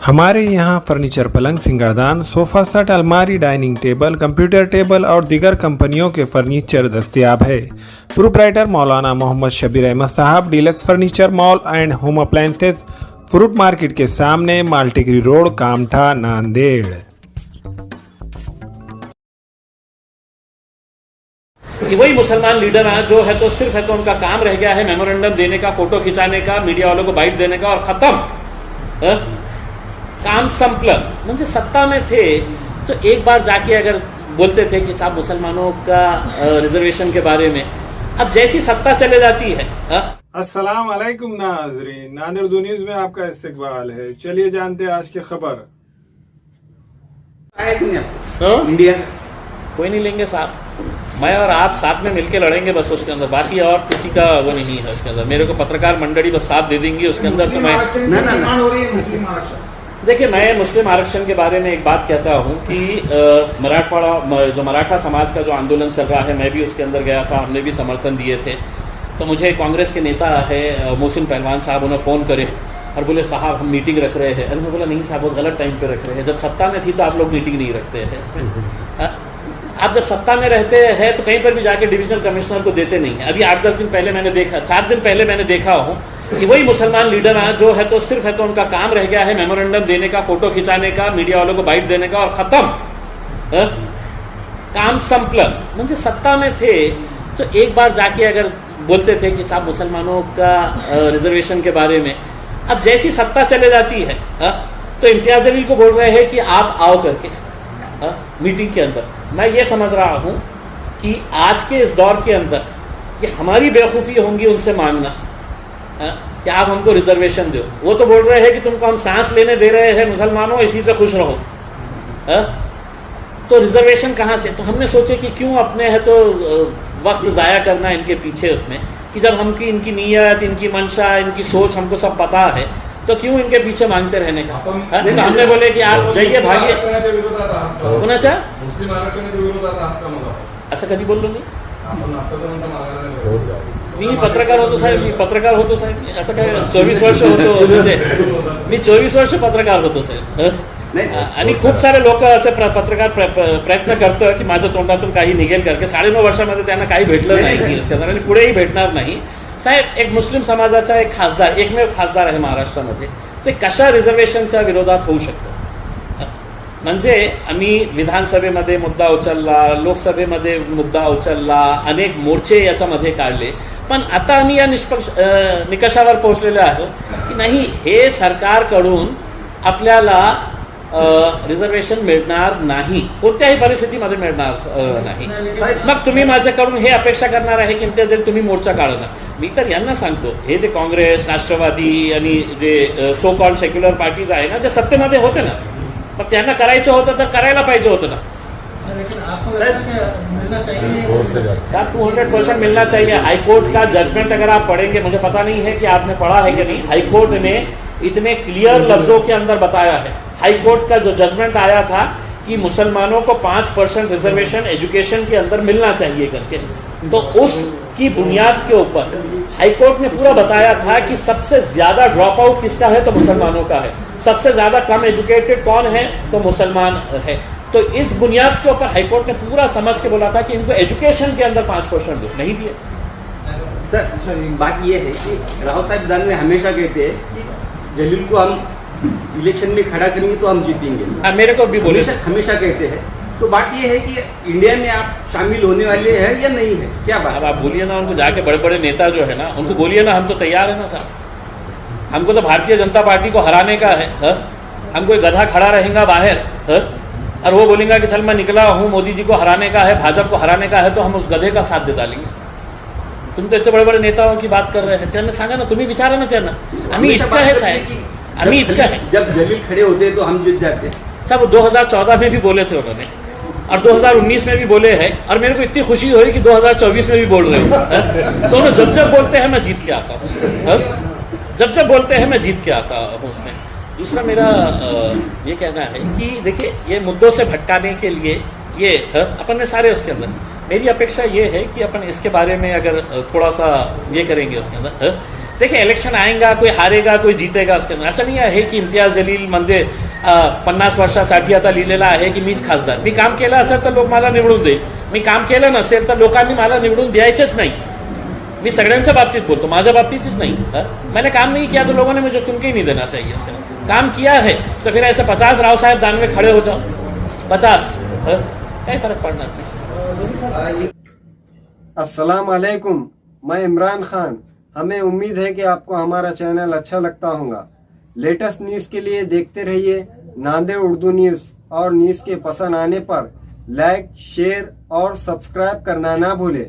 हमारे यहाँ फर्नीचर, पलंग, सिंगारदान, सोफा सेट, अलमारी, डाइनिंग टेबल, कंप्यूटर टेबल और दीगर कंपनियों के फर्नीचर दस्तयाब है। प्रोप्राइटर मौलाना मोहम्मद शबीर अहमद साहब, deluxe furniture mall and home appliances, fruit market के सामने, मालटिकरी रोड, कामठा, नांदेड़। कि वही मुसलमान लीडर हैं जो है तो सिर्फ है तो उनका काम रह गया है मेमोरेंडम देने का, फोटो खिंचाने का, मीडिया वालों को बाइट देने का और खत्म। काम संपलन। म्हणजे सत्ता में थे तो एक बार जाके अगर बोलते थे कि साहब मुसलमानों का रिजर्वेशन के बारे में, अब जैसी सत्ता चले जाती है। अस्सलाम वालेकुम नाज़रीन, नांदेड़ दो न्यूज़ में आपका इस्तकबाल है। चलिए जानते हैं आज की खबर। इंडिया कोई नहीं लेंगे साहब, मैं और आप साथ में मिलके लड़ेंगे बस उसके अंदर, बाकी और किसी का वो नहीं है उसके अंदर। मेरे को पत्रकार मंडली बस साथ दे देंगी उसके अंदर। तो मैं देखिए, मैं मुस्लिम आरक्षण के बारे में एक बात कहता हूँ कि मराठवाड़ा जो मराठा समाज का जो आंदोलन चल रहा है, मैं भी उसके अंदर गया था, हमने भी समर्थन दिए थे। तो मुझे कांग्रेस के नेता है मोहसिन पहलवान साहब, उन्होंने फ़ोन करे और बोले साहब हम मीटिंग रख रहे हैं। अरे मैं बोला नहीं साहब, बहुत गलत टाइम पे रख रहे हैं, जब सत्ता में थी तो आप लोग मीटिंग नहीं रखते हैं। आप जब सत्ता में रहते हैं तो कहीं पर भी जाके डिविजनल कमिश्नर को देते नहीं है। अभी 8-10 दिन पहले मैंने देखा, 4 दिन पहले मैंने देखा हूँ कि वही मुसलमान लीडर हैं जो है तो सिर्फ है तो उनका काम रह गया है मेमोरेंडम देने का, फोटो खिंचाने का, मीडिया वालों को बाइट देने का और खत्म। काम संपलन। म्हणजे सत्ता में थे तो एक बार जाके अगर बोलते थे कि साहब मुसलमानों का रिजर्वेशन के बारे में, अब जैसी सत्ता चले जाती है तो इम्तियाज जलील को बोल रहे हैं कि आप आओ करके मीटिंग के अंदर। मैं ये समझ रहा हूँ कि आज के इस दौर के अंदर ये हमारी बेवकूफ़ी होंगी उनसे मांगना कि आप हमको रिजर्वेशन दो। वो तो बोल रहे हैं कि तुमको हम सांस लेने दे रहे हैं मुसलमानों, इसी से खुश रहो। तो रिजर्वेशन कहाँ से? तो हमने सोचे कि क्यों अपने है तो वक्त ज़ाया करना इनके पीछे उसमें, कि जब हमकी इनकी नीयत, इनकी मंशा, इनकी सोच हमको सब पता है तो क्यों इनके पीछे मांगते रहने का। तो हमने बोले कि आप जाइए, भागिए। कोणाच्या असं कधी बोललो मी पत्रकार होतो साहेब, मी पत्रकार होतो साहेब, असं काय 24 वर्ष होतो, म्हणजे मी 24 वर्ष पत्रकार होतो साहेब। आणि खूप सारे लोक असे पत्रकार प्रयत्न करतं की माझ्या तोंडातून काही निघेल करके। 9.5 वर्षामध्ये त्यांना काही भेटलं नाही आणि पुढेही भेटणार नाही साहेब। एक मुस्लिम समाजाचा एक खासदार, एकमेव खासदार आहे महाराष्ट्रामध्ये, ते कशा रिझर्वेशनच्या विरोधात होऊ शकतो? म्हणजे आम्ही विधानसभेमध्ये मुद्दा उचलला, लोकसभेमध्ये मुद्दा उचलला, अनेक मोर्चे याच्यामध्ये काढले, पण आता आम्ही या निकषावर पोहोचलेलो आहोत की नाही, हे सरकारकडून आपल्याला रिझर्वेशन मिळणार नाही, कोणत्याही परिस्थितीमध्ये मिळणार नाही। मग तुम्ही माझ्याकडून हे अपेक्षा करणार आहे की जर तुम्ही मोर्चा काढणार। मी तर यांना सांगतो, हे जे काँग्रेस, राष्ट्रवादी आणि जे सो कॉल्ड सेक्युलर पार्टीज आहे ना, जे सत्तेमध्ये होते ना, मग त्यांना करायचं होतं तर करायला पाहिजे होतं ना। 200% मिलना चाहिए। हाईकोर्ट का जजमेंट अगर आप पढ़ेंगे, मुझे पता नहीं है कि आपने पढ़ा है कि नहीं, हाईकोर्ट ने इतने क्लियर लफ्जों के अंदर बताया है। हाईकोर्ट का जो जजमेंट आया था कि मुसलमानों को 5% रिजर्वेशन एजुकेशन के अंदर मिलना चाहिए करके, तो उसकी बुनियाद के ऊपर हाईकोर्ट ने पूरा बताया था कि सबसे ज्यादा ड्रॉप आउट किसका है, तो मुसलमानों का है। सबसे ज्यादा कम एजुकेटेड कौन है, तो मुसलमान है। तो इस बुनियाद के ऊपर हाईकोर्ट ने पूरा समझ के बोला था कि इनको एजुकेशन के अंदर 5% दो, नहीं दिए। सर बात ये है कि राव साहब दान में हमेशा कहते हैं कि जलील को हम इलेक्शन में खड़ा करेंगे तो हम जीतेंगे। मेरे को भी बोले, हमेशा कहते हैं। तो बात ये है कि इंडिया में आप शामिल होने वाले हैं या नहीं है, क्या बात? अब आप बोलिए ना उनको, जाके बड़े बड़े नेता जो है ना उनको बोलिए ना, हम तो तैयार है ना साहब। हमको तो भारतीय जनता पार्टी को हराने का है। हम कोई गधा खड़ा रहेगा बाहर और वो बोलेगा कि चल मैं निकला हूँ, मोदी जी को हराने का है, भाजपा को हराने का है, तो हम उस गधे का साथ दे डालेंगे। तुम तो इतने बड़े बड़े नेताओं की बात कर रहे हैं, त्यांना सांगा ना, तुम्ही विचारा ना त्यांना। आम्ही इतका है साहेब, आम्ही इतका है। जब जलील खड़े होते हैं तो हम जीत जाते हैं साहब। 2014 में भी बोले थे उन्होंने और 2019 में भी बोले हैं, और मेरे को इतनी खुशी हुई कि 2024 में भी बोल रहे हो। दोनों जब बोलते हैं मैं जीत के आता हूँ, जब बोलते हैं मैं जीत के आता हूँ उसमें। दूसरा मेरा ये कहना है कि देखिए, ये मुद्दों से भटकाने के लिए ये अपन ने सारे उसके अंदर, मेरी अपेक्षा ये है कि अपन इसके बारे में अगर थोड़ा सा ये करेंगे उसके अंदर देखिए इलेक्शन आएगा, कोई हारेगा कोई जीतेगा, उसके असं नाही आहे की इम्तियाज जलील म्हणजे 50 वर्षासाठी आता लिहिलेलं आहे की मीच खासदार. मी काम केलं असेल तर लोक मला निवडून देईल, मी काम केलं नसेल तर लोकांनी मला निवडून द्यायचेच नाही. मी सगळ्यांच्या बाबतीत बोलतो, माझ्या बाबतीतच नहीं. मैंने काम नहीं किया तो लोगों ने मुझे चुन के ही नहीं देना चाहिए. इसका काम किया है तो फिर ऐसे 50 राव साहब दान में खड़े हो जाओ, 50 क्या फर्क पड़ना. अस्सलाम वालेकुम, मैं इमरान खान. हमें उम्मीद है कि आपको हमारा चैनल अच्छा लगता होगा. लेटेस्ट न्यूज़ के लिए देखते रहिए नांदेड़ उर्दू न्यूज़, और न्यूज़ के पसंद आने पर लाइक, शेयर और सब्सक्राइब करना ना भूलें.